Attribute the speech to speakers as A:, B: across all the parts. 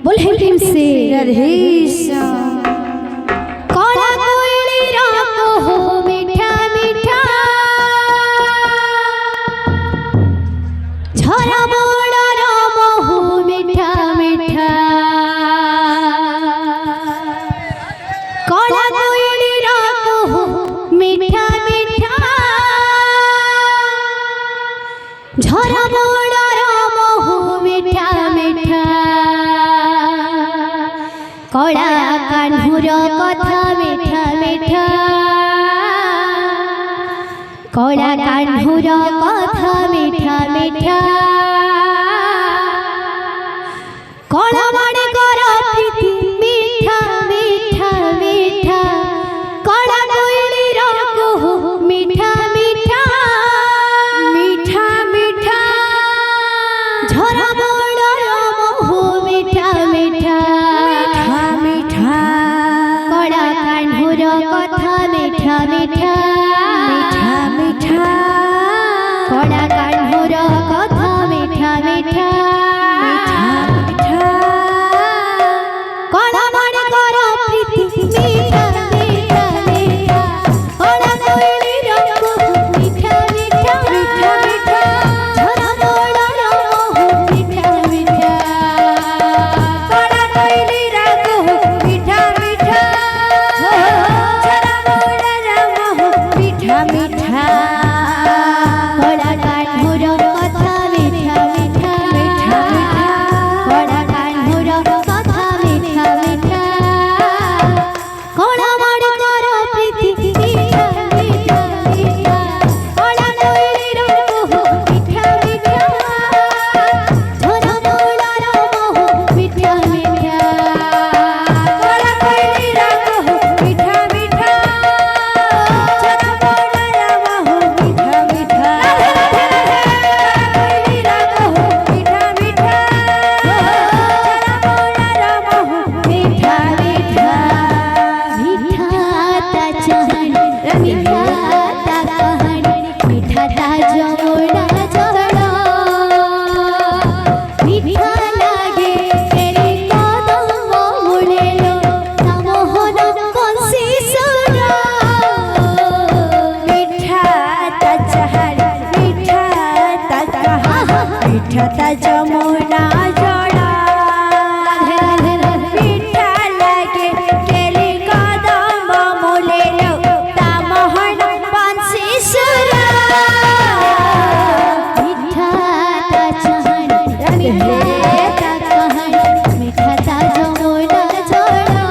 A: बोले प्रेम से राधे श्याम। कोला कोयली रात हो मीठा मीठा झरा बोड़ा राम हो मीठा मीठा कोला कोयली रात हो मीठा मीठा झरा बोड़ा राम हो मीठा मीठा कड़ा कान्हुर कथा मीठा मीठा कड़ा कान्हुर कथा मीठा मीठा कड़ा माने कर प्रीति मीठा मीठा मीठा कड़ा कोयली राग हो मीठा मीठा मीठा मीठा झरा बड़ा राम हो मीठा मीठा मीठा कड़ा कान्हुर कथा मीठा मीठा मीठा मीठा कड़ा कान्हुर कथा मीठा मीठा कड़ा माने कर प्रीति मीठा मीठा मीठा कड़ा कोयली राग हो मीठा मीठा मीठा मीठा झरा बड़ा राम हो मीठा मीठा कड़ा कोयली राग हो मीठा मीठा झरा बड़ा राम हो मीठा मीठा कड़ा कान्हुर कथा मीठा मीठा मीठा मीठा कड़ा कान्हुर कथा मीठा मीठा कड़ा माने कर प्रीति मीठा मीठा मीठा कड़ा कोयली राग हो मीठा मीठा झरा बड़ा राम हो मीठा मीठा कड़ा कोयली राग हो मीठा मीठा झरा बड़ा राम हो मीठा मीठा कोयली राग हो मीठा मीठा झरा बड़ा राम हो मीठा मीठा मीठा ता चहन मीठा ता कहन मीठा ता जमुना जड़ा मीठा लागे तेरी कदम मुड़े लो मोहन बंसी सुरा मीठा ता चहन मीठा ता कहन मीठा ता जमुना जड़ा मीठा लागे तेरी कदम मुड़े लो मोहन बंसी सुरा मीठा ता चहन मीठा ता कहन मीठा ता जमुना जड़ा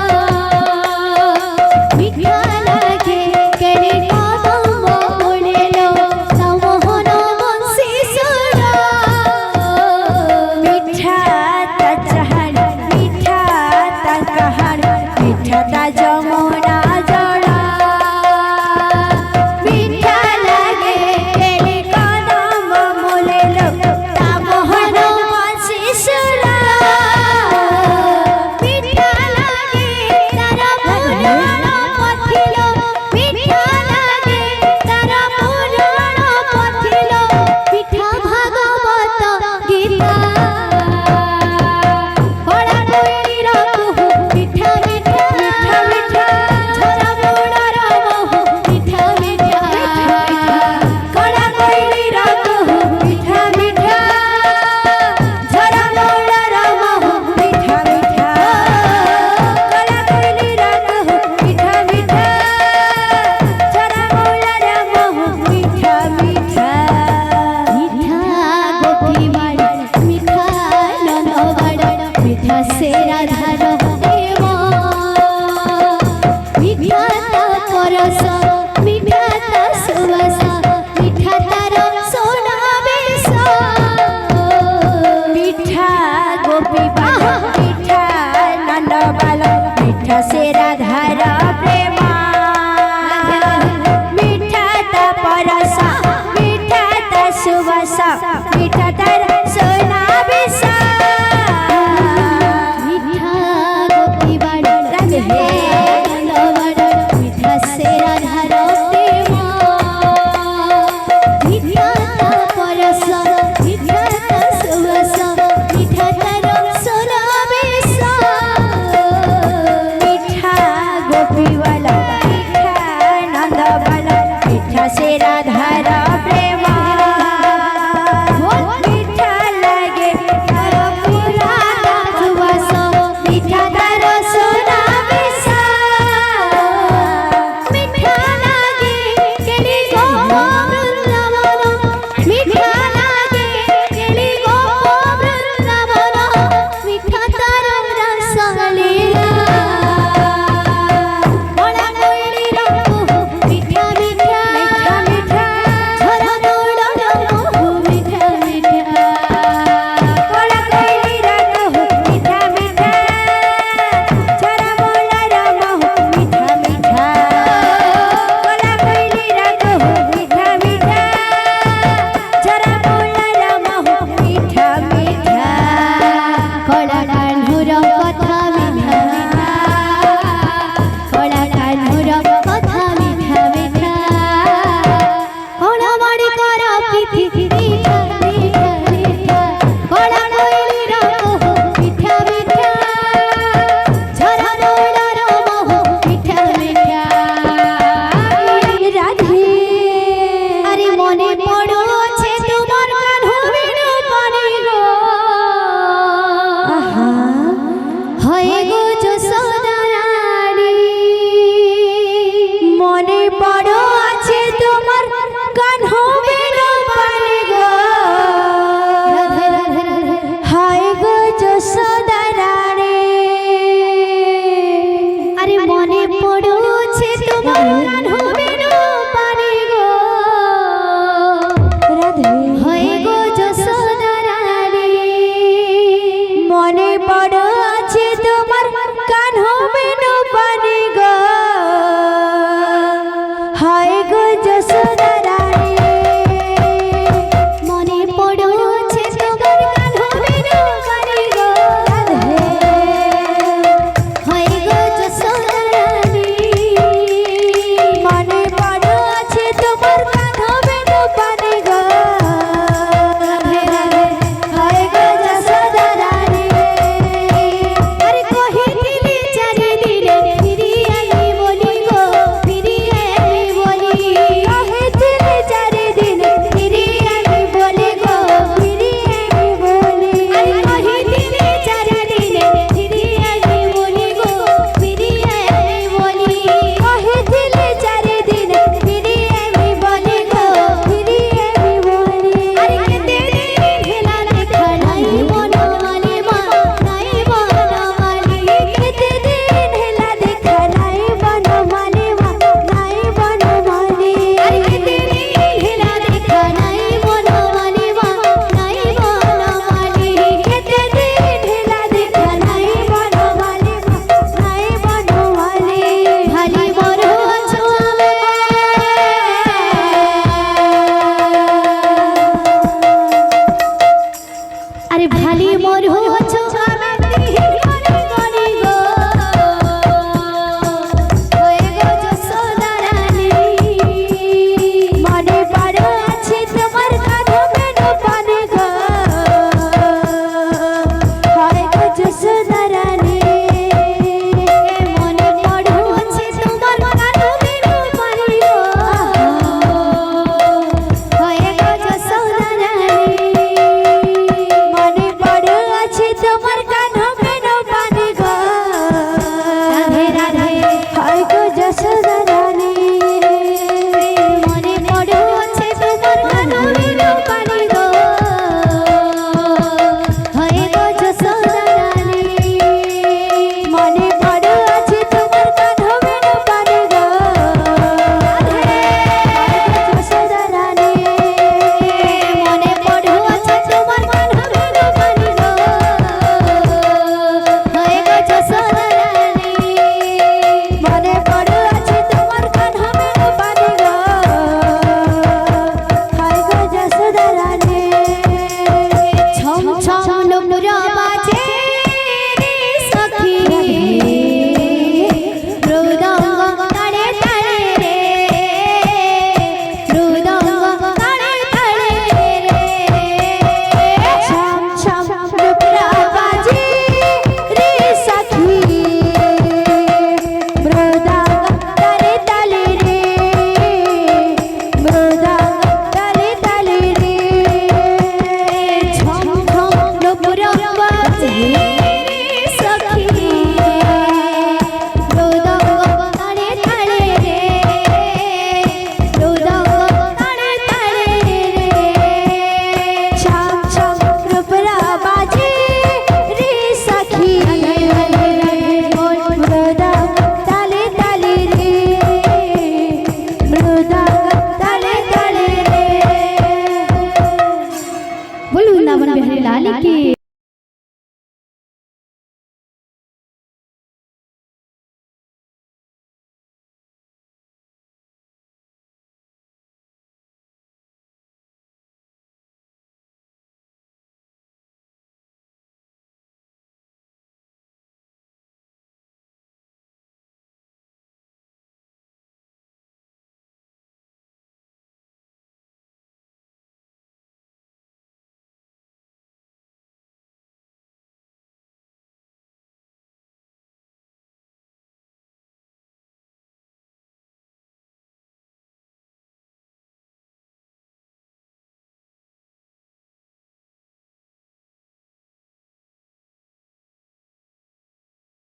A: मीठा लागे तेरी कदम मुड़े लो मोहन बंसी सुरा मीठा ता चहन मीठा ता कहन मीठा ता जमुना जड़ा मीठा लागे तेरी कदम मुड़े लो मोहन बंसी सुरा मीठा लागे तारा पुराण पथिलो मीठा लागे तारा पुराण पथिलो मीठा भागवत गीता कड़ा कोयली राग हो मीठा मीठा मीठा मीठा झरा बड़ा राम हो मीठा मीठा कड़ा कोयली राग हो मीठा मीठा झरा बड़ा राम हो मीठा मीठा कड़ा कोयली राग हो मीठा मीठा झरा बड़ा राम हो मीठा मीठा मीठा गोपी बाड़ मीठा नंद बाड़ मीठा से राधार प्रेम मीठा ता परस मीठा ता सुवास मीठा तार सोना बेस मीठा गोपी बाड़